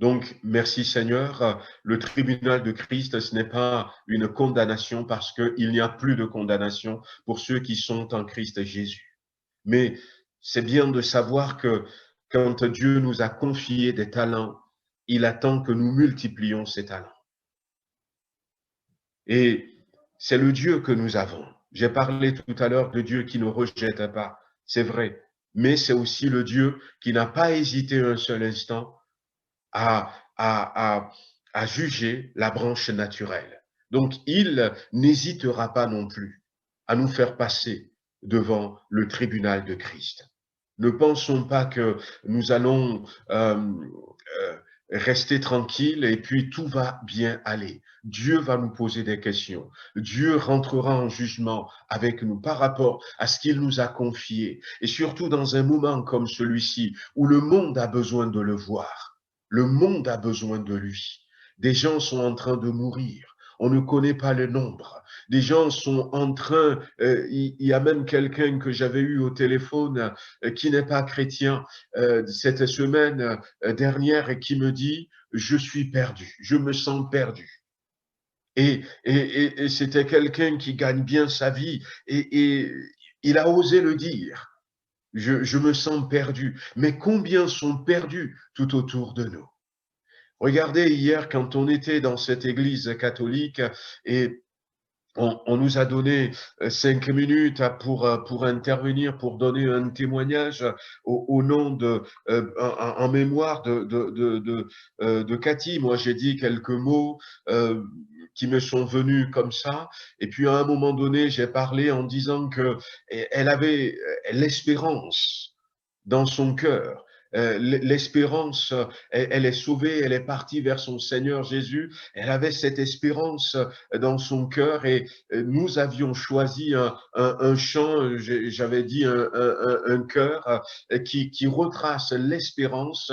S1: Donc, merci Seigneur, le tribunal de Christ, ce n'est pas une condamnation parce qu'il n'y a plus de condamnation pour ceux qui sont en Christ Jésus. Mais c'est bien de savoir que quand Dieu nous a confié des talents, il attend que nous multiplions ces talents. Et c'est le Dieu que nous avons. J'ai parlé tout à l'heure de Dieu qui ne rejette pas, c'est vrai. Mais c'est aussi le Dieu qui n'a pas hésité un seul instant à juger la branche naturelle. Donc, il n'hésitera pas non plus à nous faire passer devant le tribunal de Christ. Ne pensons pas que nous allons rester tranquilles et puis tout va bien aller. Dieu va nous poser des questions. Dieu rentrera en jugement avec nous par rapport à ce qu'il nous a confié. Et surtout dans un moment comme celui-ci où le monde a besoin de le voir. Le monde a besoin de lui. Des gens sont en train de mourir. on ne connaît pas le nombre. Des gens sont en train, il y a même quelqu'un que j'avais eu au téléphone qui n'est pas chrétien cette semaine dernière et qui me dit, je suis perdu, je me sens perdu. Et c'était quelqu'un qui gagne bien sa vie et il a osé le dire. Je me sens perdu. Mais combien sont perdus tout autour de nous? Regardez hier quand on était dans cette église catholique et on nous a donné 5 minutes pour intervenir, pour donner un témoignage au nom en mémoire de Cathy. Moi, j'ai dit quelques mots qui me sont venus comme ça. Et puis, à un moment donné, j'ai parlé en disant que elle avait l'espérance dans son cœur. L'espérance, elle est sauvée, elle est partie vers son Seigneur Jésus. Elle avait cette espérance dans son cœur et nous avions choisi un chant, j'avais dit un chœur qui retrace l'espérance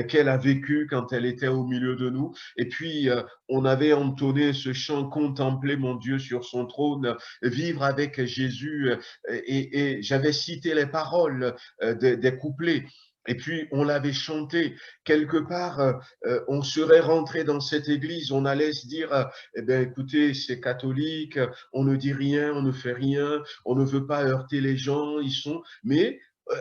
S1: qu'elle a vécue quand elle était au milieu de nous. Et puis, on avait entonné ce chant, contempler mon Dieu sur son trône, vivre avec Jésus. Et j'avais cité les paroles des couplets. Et puis, on l'avait chanté. Quelque part, on serait rentré dans cette église, on allait se dire, eh bien, écoutez, c'est catholique, on ne dit rien, on ne fait rien, on ne veut pas heurter les gens, ils sont... Mais,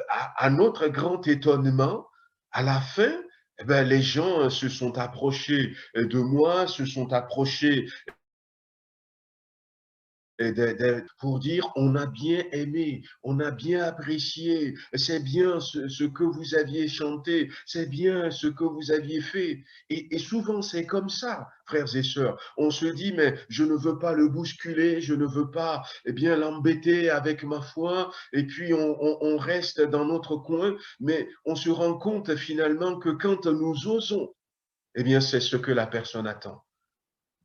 S1: à notre grand étonnement, à la fin, eh bien, les gens se sont approchés de moi, se sont approchés pour dire on a bien aimé, on a bien apprécié, c'est bien ce que vous aviez chanté, c'est bien ce que vous aviez fait. Et souvent c'est comme ça, frères et sœurs. On se dit mais je ne veux pas le bousculer, je ne veux pas eh bien l'embêter avec ma foi. Et puis on reste dans notre coin, mais on se rend compte finalement que quand nous osons, eh bien c'est ce que la personne attend.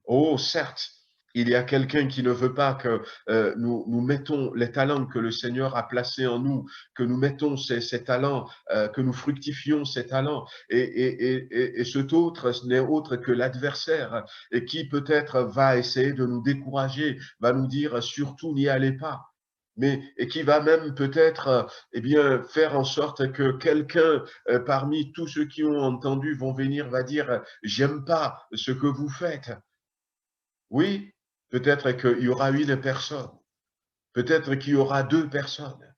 S1: Oh, certes, il y a quelqu'un qui ne veut pas que nous mettons les talents que le Seigneur a placés en nous, que nous mettons ces talents, que nous fructifions ces talents. Et cet autre, ce n'est autre que l'adversaire et qui peut-être va essayer de nous décourager, va nous dire surtout n'y allez pas. Mais et qui va même peut-être eh bien faire en sorte que quelqu'un parmi tous ceux qui ont entendu vont venir va dire j'aime pas ce que vous faites. Oui, peut-être qu'il y aura une personne, peut-être qu'il y aura 2 personnes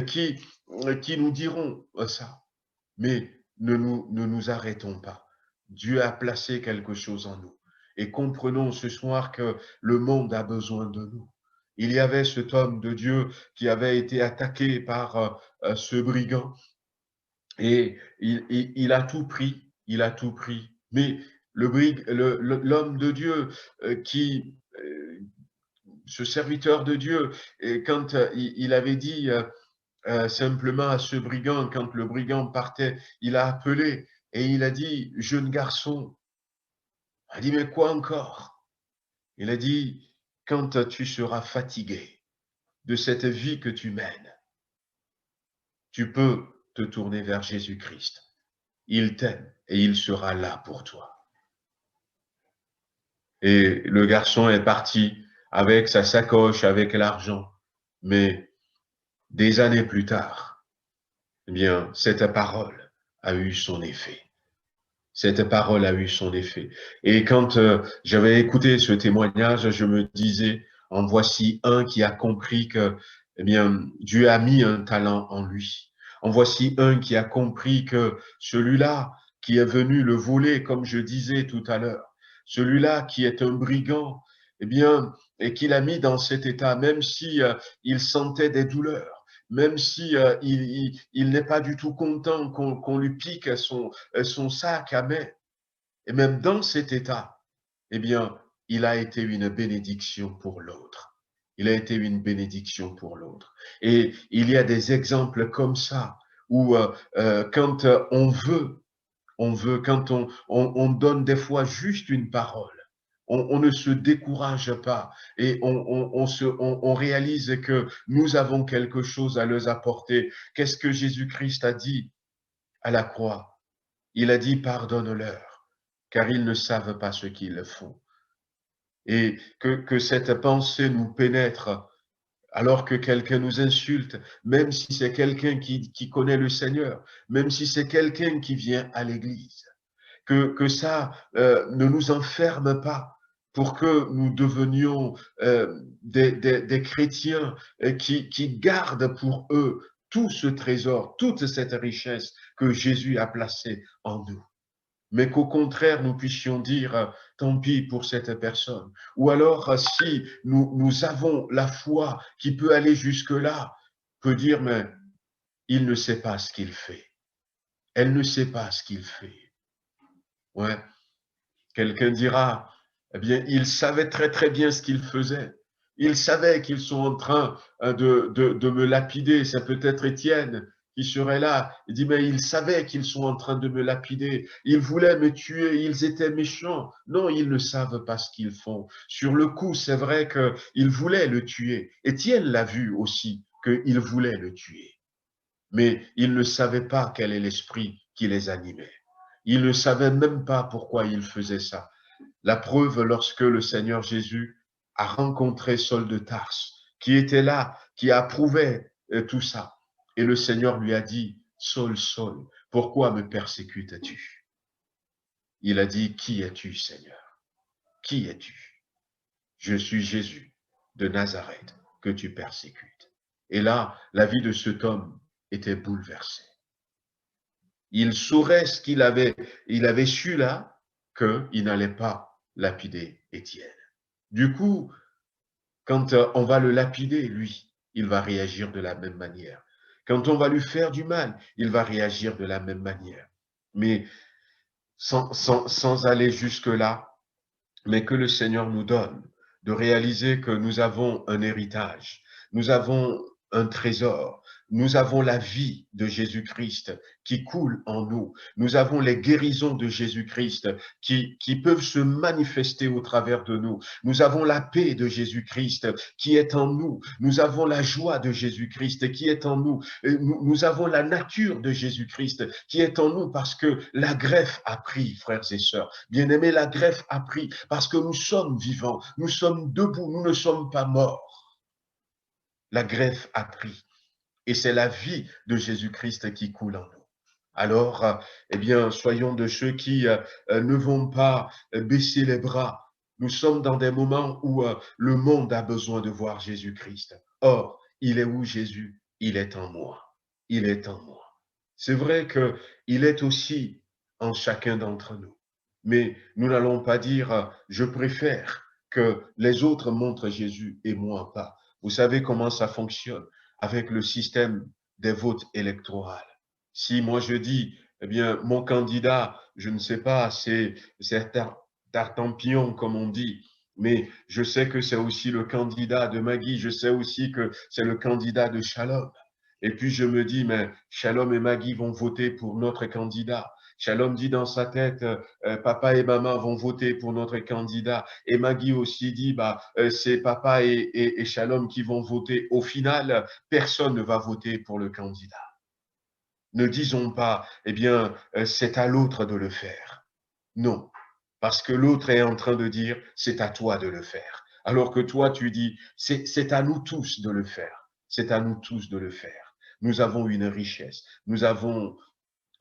S1: qui nous diront ça. Mais ne nous arrêtons pas. Dieu a placé quelque chose en nous. Et comprenons ce soir que le monde a besoin de nous. Il y avait cet homme de Dieu qui avait été attaqué par ce brigand et il a tout pris, il a tout pris. Mais l'homme de Dieu qui ce serviteur de Dieu, et quand il avait dit simplement à ce brigand, quand le brigand partait, il a appelé et il a dit, jeune garçon, il a dit, mais quoi encore? Il a dit, quand tu seras fatigué de cette vie que tu mènes, tu peux te tourner vers Jésus-Christ. Il t'aime et il sera là pour toi. Et le garçon est parti avec sa sacoche, avec l'argent, mais des années plus tard, eh bien, cette parole a eu son effet. Cette parole a eu son effet. Et quand j'avais écouté ce témoignage, je me disais, en voici un qui a compris que, eh bien, Dieu a mis un talent en lui. En voici un qui a compris que celui-là qui est venu le voler, comme je disais tout à l'heure, celui-là qui est un brigand, eh bien, et qu'il a mis dans cet état, même si il sentait des douleurs, même si il n'est pas du tout content qu'on lui pique son sac à main. Et même dans cet état, eh bien, il a été une bénédiction pour l'autre. Il a été une bénédiction pour l'autre. Et il y a des exemples comme ça où quand on veut, quand on donne des fois juste une parole, on ne se décourage pas et on réalise que nous avons quelque chose à leur apporter. Qu'est-ce que Jésus-Christ a dit à la croix? Il a dit, pardonne-leur, car ils ne savent pas ce qu'ils font. et que cette pensée nous pénètre alors que quelqu'un nous insulte, même si c'est quelqu'un qui connaît le Seigneur, même si c'est quelqu'un qui vient à l'église, que ça ne nous enferme pas pour que nous devenions des chrétiens qui gardent pour eux tout ce trésor, toute cette richesse que Jésus a placée en nous. Mais qu'au contraire, nous puissions dire, tant pis pour cette personne. Ou alors, si nous avons la foi qui peut aller jusque-là, peut dire, mais il ne sait pas ce qu'il fait. Elle ne sait pas ce qu'il fait. Ouais. Quelqu'un dira, eh bien, il savait très très bien ce qu'il faisait. Il savait qu'ils sont en train de me lapider. C'est peut-être Étienne qui serait là. Il dit, mais il savait qu'ils sont en train de me lapider. Ils voulaient me tuer. Ils étaient méchants. Non, ils ne savent pas ce qu'ils font. Sur le coup, c'est vrai qu'ils voulaient le tuer. Étienne l'a vu aussi, qu'ils voulaient le tuer. Mais il ne savait pas quel est l'esprit qui les animait. Il ne savait même pas pourquoi il faisait ça. La preuve, lorsque le Seigneur Jésus a rencontré Saul de Tarse, qui était là, qui approuvait tout ça. Et le Seigneur lui a dit, Saul, Saul, pourquoi me persécutes-tu? Il a dit, qui es-tu, Seigneur? Qui es-tu? Je suis Jésus de Nazareth que tu persécutes. Et là, la vie de cet homme était bouleversée. Il saurait ce il avait su là, qu'il n'allait pas lapider Étienne. Du coup, quand on va le lapider, lui, il va réagir de la même manière. Quand on va lui faire du mal, il va réagir de la même manière. Mais sans aller jusque-là, mais que le Seigneur nous donne de réaliser que nous avons un héritage, nous avons un trésor, nous avons la vie de Jésus-Christ qui coule en nous, nous avons les guérisons de Jésus-Christ qui peuvent se manifester au travers de nous, nous avons la paix de Jésus-Christ qui est en nous, nous avons la joie de Jésus-Christ qui est en nous, nous avons la nature de Jésus-Christ qui est en nous parce que la greffe a pris, frères et sœurs. Bien-aimés, la greffe a pris parce que nous sommes vivants, nous sommes debout, nous ne sommes pas morts. La greffe a pris et c'est la vie de Jésus-Christ qui coule en nous. Alors, eh bien, soyons de ceux qui ne vont pas baisser les bras. Nous sommes dans des moments où le monde a besoin de voir Jésus-Christ. Or, il est où Jésus? Il est en moi. Il est en moi. C'est vrai qu'il est aussi en chacun d'entre nous. Mais nous n'allons pas dire, je préfère que les autres montrent Jésus et moi pas. Vous savez comment ça fonctionne avec le système des votes électoraux. Si moi je dis, eh bien, mon candidat, je ne sais pas, c'est Tartampion, comme on dit, mais je sais que c'est aussi le candidat de Maggie, je sais aussi que c'est le candidat de Shalom. Et puis je me dis, mais Shalom et Maggie vont voter pour notre candidat. Shalom dit dans sa tête, papa et maman vont voter pour notre candidat. Et Maggie aussi dit, bah, c'est papa et Shalom qui vont voter. Au final, personne ne va voter pour le candidat. Ne disons pas, eh bien, c'est à l'autre de le faire. Non, parce que l'autre est en train de dire, c'est à toi de le faire. Alors que toi, tu dis, c'est à nous tous de le faire. C'est à nous tous de le faire. Nous avons une richesse, nous avons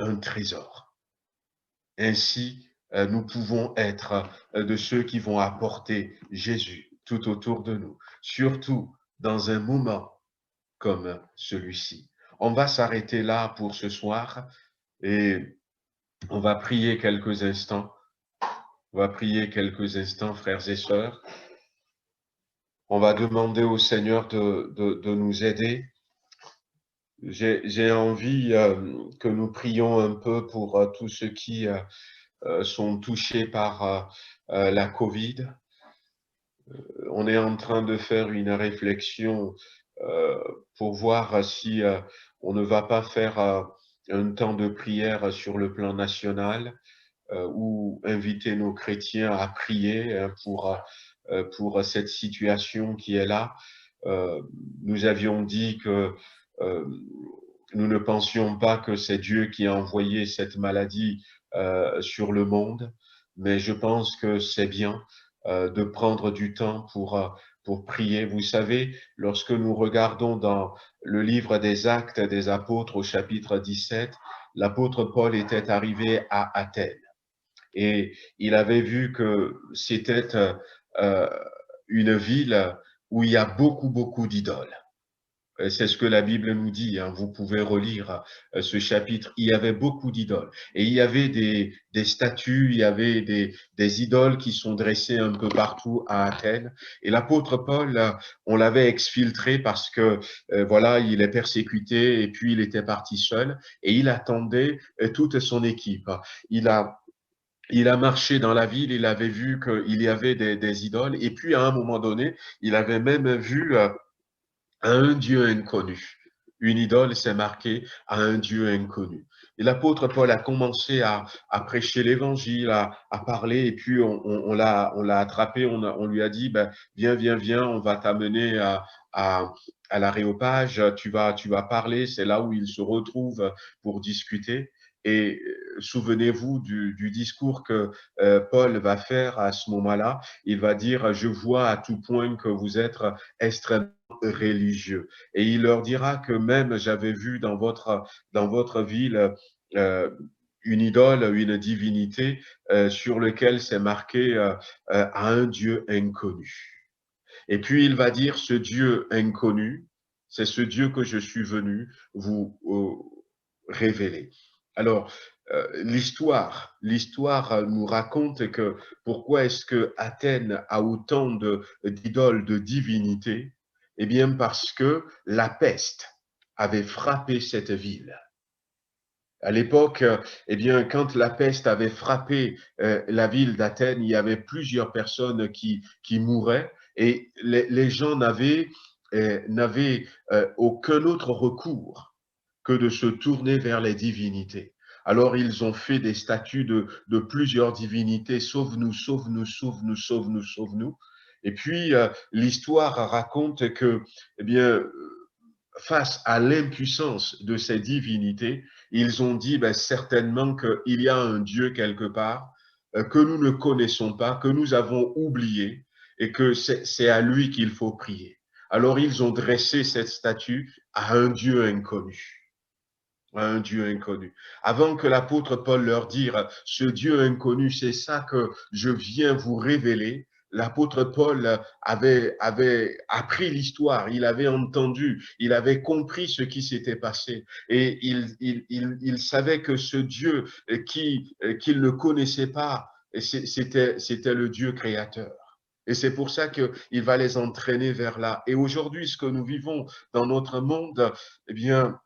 S1: un trésor. Ainsi, nous pouvons être de ceux qui vont apporter Jésus tout autour de nous, surtout dans un moment comme celui-ci. On va s'arrêter là pour ce soir et on va prier quelques instants. On va prier quelques instants, frères et sœurs. On va demander au Seigneur de nous aider. J'ai envie que nous prions un peu pour tous ceux qui sont touchés par la Covid. On est en train de faire une réflexion pour voir si on ne va pas faire un temps de prière sur le plan national ou inviter nos chrétiens à prier pour cette situation qui est là. Nous avions dit que euh, nous ne pensions pas que c'est Dieu qui a envoyé cette maladie sur le monde, mais je pense que c'est bien de prendre du temps pour prier. Vous savez, lorsque nous regardons dans le livre des Actes des Apôtres au chapitre 17, l'apôtre Paul était arrivé à Athènes et il avait vu que c'était euh, une ville où il y a beaucoup d'idoles. C'est ce que la Bible nous dit, hein. Vous pouvez relire ce chapitre. Il y avait beaucoup d'idoles. Et il y avait des statues, il y avait des idoles qui sont dressées un peu partout à Athènes. Et l'apôtre Paul, on l'avait exfiltré parce que, voilà, il est persécuté et puis il était parti seul et il attendait toute son équipe. Il a il a marché dans la ville, il avait vu qu'il y avait des idoles, et puis à un moment donné, il avait même vu à un Dieu inconnu. Une idole s'est marquée à un Dieu inconnu. Et l'apôtre Paul a commencé à prêcher l'évangile, à parler, et puis on l'a attrapé, on lui a dit, ben, viens, on va t'amener à l'aréopage, tu vas parler, c'est là où il se retrouve pour discuter. Et souvenez-vous du discours que Paul va faire à ce moment-là. Il va dire, je vois à tout point que vous êtes extrêmement religieux. Et il leur dira que même j'avais vu dans votre ville euh, une idole, une divinité sur lequel c'est marqué à un Dieu inconnu. Et puis il va dire, ce Dieu inconnu, c'est ce Dieu que je suis venu vous révéler. Alors, l'histoire nous raconte que pourquoi est-ce que Athènes a autant d'idoles, de divinités? Eh bien, parce que la peste avait frappé cette ville. À l'époque, eh bien, quand la peste avait frappé la ville d'Athènes, il y avait plusieurs personnes qui mouraient et les gens n'avaient aucun autre recours que de se tourner vers les divinités. Alors ils ont fait des statues de plusieurs divinités, sauve-nous, sauve-nous, sauve-nous, sauve-nous, sauve-nous. Et puis l'histoire raconte que, eh bien, face à l'impuissance de ces divinités, ils ont dit ben, certainement qu'il y a un Dieu quelque part que nous ne connaissons pas, que nous avons oublié et que c'est à lui qu'il faut prier. Alors ils ont dressé cette statue à un Dieu inconnu. À un Dieu inconnu. Avant que l'apôtre Paul leur dise, ce Dieu inconnu, c'est ça que je viens vous révéler, l'apôtre Paul avait appris l'histoire, il avait entendu, il avait compris ce qui s'était passé et il savait que ce Dieu qu'il ne connaissait pas, c'était le Dieu créateur. Et c'est pour ça qu'il va les entraîner vers là. Et aujourd'hui, ce que nous vivons dans notre monde, eh bien,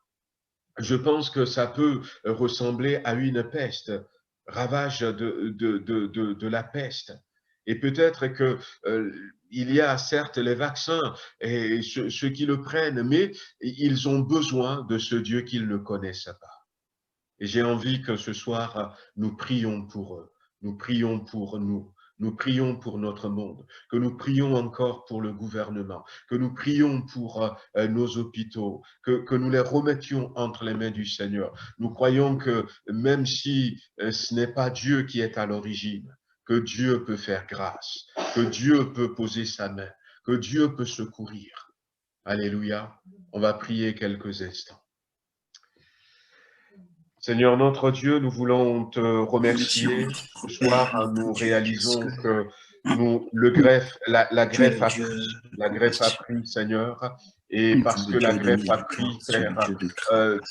S1: je pense que ça peut ressembler à une peste, ravage de la peste. Et peut-être que il y a certes les vaccins et ceux qui le prennent, mais ils ont besoin de ce Dieu qu'ils ne connaissent pas. Et j'ai envie que ce soir, nous prions pour eux, nous prions pour nous, nous prions pour notre monde, que nous prions encore pour le gouvernement, que nous prions pour nos hôpitaux, que nous les remettions entre les mains du Seigneur. Nous croyons que même si ce n'est pas Dieu qui est à l'origine, que Dieu peut faire grâce, que Dieu peut poser sa main, que Dieu peut secourir. Alléluia. On va prier quelques instants. Seigneur notre Dieu, nous voulons te remercier. Ce soir, nous réalisons que la greffe a pris, Seigneur, et parce que la greffe a pris, Père,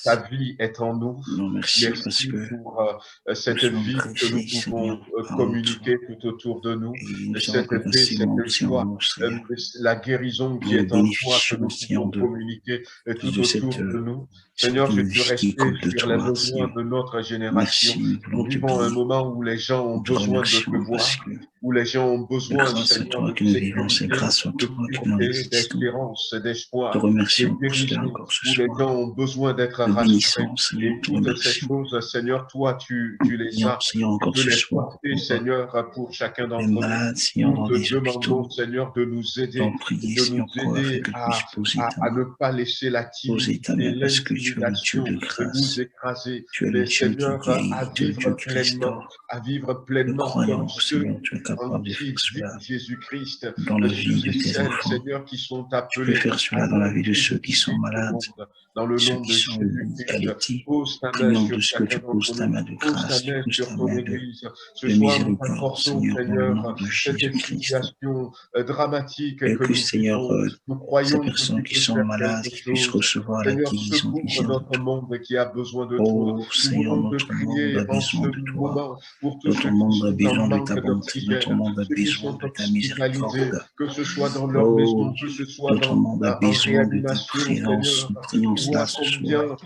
S1: ta vie est en nous. Merci pour cette vie que nous pouvons communiquer tout autour de nous, cette paix, cette joie, la guérison qui est en toi que nous pouvons communiquer tout autour de nous. Seigneur, je veux rester sur les besoins de notre génération. Nous vivons un moment où les gens ont besoin de te voir, où les gens ont besoin, Seigneur, de sécurité, de pureté, d'espérance, d'espoir.
S2: te remercions pour
S1: guérisons,
S2: cela encore ce
S1: où les
S2: soir.
S1: dents ont besoin d'être
S2: Nous
S1: rassurées.
S2: bénissons, Seigneur,
S1: Et
S2: te
S1: toutes ces
S2: remercions.
S1: choses, Seigneur, toi, tu les
S2: Prions,
S1: as.
S2: Seigneur,
S1: Tu
S2: encore
S1: peux
S2: ce
S1: les
S2: soir
S1: porter,
S2: pour
S1: Seigneur, pour chacun
S2: les
S1: d'entre nous.
S2: malades, Seigneur,
S1: Nous
S2: dans
S1: te
S2: les
S1: demandons,
S2: hôpitaux.
S1: Seigneur, de nous aider,
S2: T'en prier,
S1: de nous
S2: Seigneur, afin
S1: aider
S2: que tu puisses
S1: à ne pas laisser la
S2: poser ta
S1: timidité,
S2: main, parce que tu es le Dieu
S1: l'intimidation
S2: de
S1: nous
S2: grâce.
S1: écraser,
S2: Tu es le
S1: mais
S2: Dieu qui
S1: Seigneur,
S2: guérit, tu es le Dieu qui restaure.
S1: à vivre
S2: Nous
S1: pleinement comme
S2: croyons,
S1: ceux
S2: Seigneur, tu es
S1: en
S2: capable de
S1: qui
S2: faire
S1: vit
S2: cela
S1: Jésus-Christ,
S2: dans la
S1: ceux
S2: vie de
S1: et
S2: tes
S1: celles,
S2: enfants.
S1: Seigneur, qui sont
S2: Tu peux
S1: appelés
S2: faire
S1: à
S2: cela dans la vie de
S1: l'entrée
S2: ceux
S1: du
S2: qui sont
S1: but du
S2: malades,
S1: monde. Dans le
S2: ceux
S1: nom
S2: qui
S1: de
S2: sont au lit,
S1: Jésus-Christ,
S2: allaités.
S1: pose ta main
S2: Prions
S1: sur
S2: de ce que
S1: chacun
S2: tu poses
S1: d'entre
S2: ta
S1: nous,
S2: main de
S1: pose ta
S2: grâce, tu
S1: main
S2: poses
S1: sur
S2: ta
S1: ton
S2: main
S1: Église. Ce
S2: de
S1: soir, nous
S2: miséricorde,
S1: t'apportons,
S2: Seigneur, dans le nom
S1: Seigneur,
S2: de
S1: cette
S2: Jésus-Christ.
S1: situation dramatique
S2: Et
S1: que
S2: que,
S1: nous
S2: Seigneur,
S1: vivons. Nous
S2: ces
S1: croyons que
S2: personnes
S1: tu
S2: qui
S1: peux
S2: sont
S1: faire
S2: malades,
S1: quelque
S2: qui puissent
S1: chose.
S2: recevoir la
S1: Seigneur,
S2: guérison qui
S1: secours
S2: vient de
S1: notre
S2: toi.
S1: monde qui a besoin de toi.
S2: Oh
S1: Nous
S2: Seigneur,
S1: voulons te
S2: notre monde
S1: prier
S2: a
S1: en ce
S2: besoin de toi.
S1: moment pour tous
S2: Notre
S1: ceux qui
S2: monde a
S1: sont en
S2: besoin de ta
S1: manque
S2: bonté. Notre
S1: d'oxygène,
S2: monde a
S1: ceux qui
S2: besoin
S1: sont
S2: de ta
S1: hospitalisés,
S2: miséricorde.
S1: que ce soit dans leur
S2: Oh,
S1: maison, que ce soit
S2: notre monde a
S1: en
S2: besoin de ta
S1: réanimation,
S2: présence.
S1: Seigneur.
S2: Nous prions
S1: Tu
S2: cela
S1: vois
S2: ce
S1: combien
S2: soir,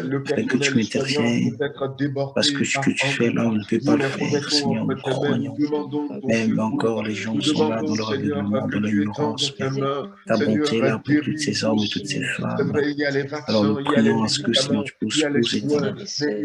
S1: le
S2: afin que
S1: personnel
S2: tu
S1: soignant
S2: interviennes,
S1: peut être
S2: parce que
S1: débordé
S2: ce que
S1: par
S2: tu fais là, on
S1: ennui.
S2: ne peut pas
S1: Nous
S2: le
S1: les
S2: faire.
S1: remettons
S2: Seigneur, nous
S1: entre tes mains. Nous
S2: croyons.
S1: demandons ton
S2: Même encore,
S1: secours.
S2: les gens
S1: Nous
S2: sont là
S1: demandons,
S2: dans leur
S1: Seigneur,
S2: aveuglement,
S1: que
S2: dans leur
S1: tu étendes
S2: ignorance,
S1: ta
S2: mais
S1: main.
S2: ta bonté est
S1: Seigneur,
S2: là pour toutes
S1: guéris
S2: ces hommes et toutes ces
S1: aussi. C'est
S2: femmes.
S1: vrai, il y a les
S2: Alors nous
S1: vaccins, il y a les
S2: prions à ce que, Seigneur,
S1: médicaments,
S2: tu
S1: il y
S2: puisses
S1: a les
S2: poser ta
S1: soins,
S2: main.
S1: mais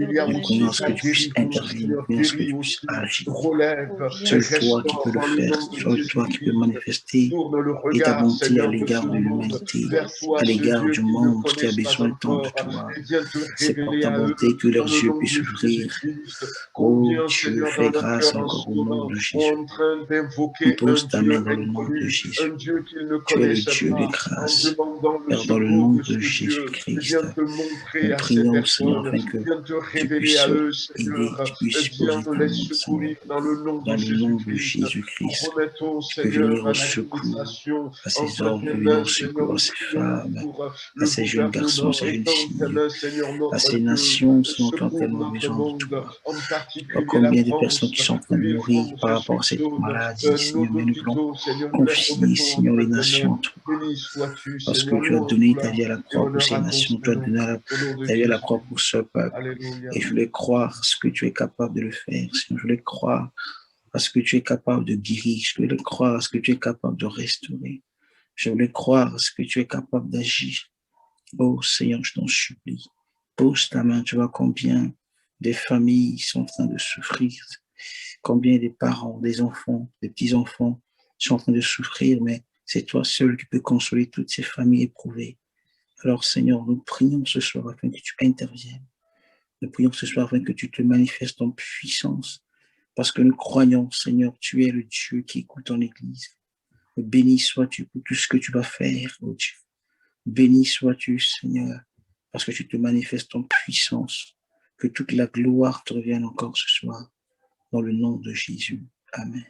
S1: il y a
S2: Nous prions à
S1: aussi
S2: ce
S1: ta
S2: que tu puisses
S1: guérison.
S2: intervenir. Nous
S1: Seigneur,
S2: prions à ce que
S1: guéris
S2: tu puisses
S1: aussi,
S2: agir.
S1: relève,
S2: Seul toi qui peux
S1: restaure
S2: le
S1: dans le
S2: faire,
S1: nom de
S2: seul toi qui peux
S1: Jésus-Christ.
S2: manifester
S1: Tourne le
S2: et ta
S1: regard,
S2: bonté à
S1: Seigneur, de
S2: l'égard
S1: ce
S2: de
S1: monde
S2: l'humanité,
S1: vers toi,
S2: à
S1: ce
S2: l'égard
S1: Dieu
S2: du
S1: qu'ils ne
S2: monde qui a
S1: connaissent pas
S2: besoin tant de
S1: encore,
S2: toi.
S1: et viens te
S2: C'est par
S1: révéler
S2: ta
S1: à eux
S2: bonté que
S1: dans
S2: leurs
S1: le
S2: yeux
S1: nom
S2: puissent
S1: de
S2: s'ouvrir.
S1: Jésus-Christ.
S2: Oh
S1: Combien,
S2: Dieu,
S1: Seigneur, dans
S2: fais
S1: leur
S2: grâce
S1: cœur en
S2: encore
S1: ce
S2: au nom
S1: moment,
S2: de
S1: sont
S2: Jésus.
S1: en train
S2: On
S1: d'invoquer un
S2: pose ta main
S1: Dieu
S2: dans le nom de
S1: inconnu, un
S2: Jésus.
S1: Dieu qu'ils ne
S2: Tu es le
S1: connaissent
S2: Dieu de
S1: pas, en
S2: grâce.
S1: demandant le
S2: Père, dans le
S1: secours
S2: nom
S1: de
S2: de
S1: ce Dieu.
S2: Jésus-Christ,
S1: Viens te montrer
S2: nous
S1: à ces
S2: prions, Seigneur,
S1: personnes,
S2: afin que
S1: viens te
S2: tu
S1: révéler
S2: puisses
S1: à eux,
S2: aider,
S1: Seigneur,
S2: tu puisses
S1: viens
S2: poser ta
S1: les
S2: main, Seigneur.
S1: secourir dans le nom de
S2: Dans le nom de
S1: Jésus-Christ. Nous
S2: Jésus-Christ,
S1: remettons,
S2: tu peux
S1: Seigneur,
S2: venir au secours
S1: l'administration
S2: à ces
S1: entre
S2: hommes,
S1: tes
S2: tu peux venir
S1: mains,
S2: au
S1: Seigneur.
S2: secours à
S1: Nous
S2: ces
S1: prions
S2: femmes,
S1: pour
S2: à
S1: le
S2: ces jeunes garçons,
S1: gouvernement.
S2: ces jeunes
S1: Étends tes
S2: filles,
S1: mains, Seigneur,
S2: à
S1: notre
S2: ces
S1: Dieu.
S2: nations, Seigneur, qui ont
S1: Secours
S2: tellement
S1: notre
S2: besoin de
S1: monde,
S2: toi.
S1: en
S2: Tu vois
S1: particulier la
S2: combien de personnes
S1: France.
S2: qui sont en train de
S1: L'île
S2: mourir
S1: France,
S2: par rapport à cette
S1: Switzerland,
S2: maladie,
S1: nos
S2: Seigneur, mais nous voulons
S1: hôpitaux, Seigneur, nous les
S2: confier,
S1: remettons
S2: Seigneur,
S1: entre
S2: les
S1: tes mains.
S2: nations en toi.
S1: Béni sois-tu,
S2: Parce que
S1: Seigneur,
S2: tu as
S1: louange,
S2: donné ta
S1: gloire
S2: vie à la
S1: et
S2: croix pour
S1: honneur
S2: ces
S1: à ton
S2: nations, tu as
S1: Saint-Nom.
S2: donné
S1: Au nom de
S2: ta vie à la
S1: Jésus.
S2: croix pour ce peuple.
S1: Alléluia.
S2: Et je voulais croire ce que tu es capable de le faire, Seigneur. Je voulais croire à ce que tu es capable de guérir. Je voulais croire à ce que tu es capable de restaurer. Je voulais croire à ce que tu es capable d'agir. Oh Seigneur, je t'en supplie. Pose ta main, tu vois combien des familles sont en train de souffrir. Combien des parents, des enfants, des petits-enfants sont en train de souffrir, mais c'est toi seul qui peux consoler toutes ces familles éprouvées. Alors Seigneur, nous prions ce soir afin que tu interviennes. Nous prions ce soir afin que tu te manifestes en puissance. Parce que nous croyons, Seigneur, tu es le Dieu qui écoute ton Église. Béni sois-tu pour tout ce que tu vas faire, oh Dieu. Béni sois-tu, Seigneur, parce que tu te manifestes en puissance. Que toute la gloire te revienne encore ce soir. Dans le nom de Jésus. Amen.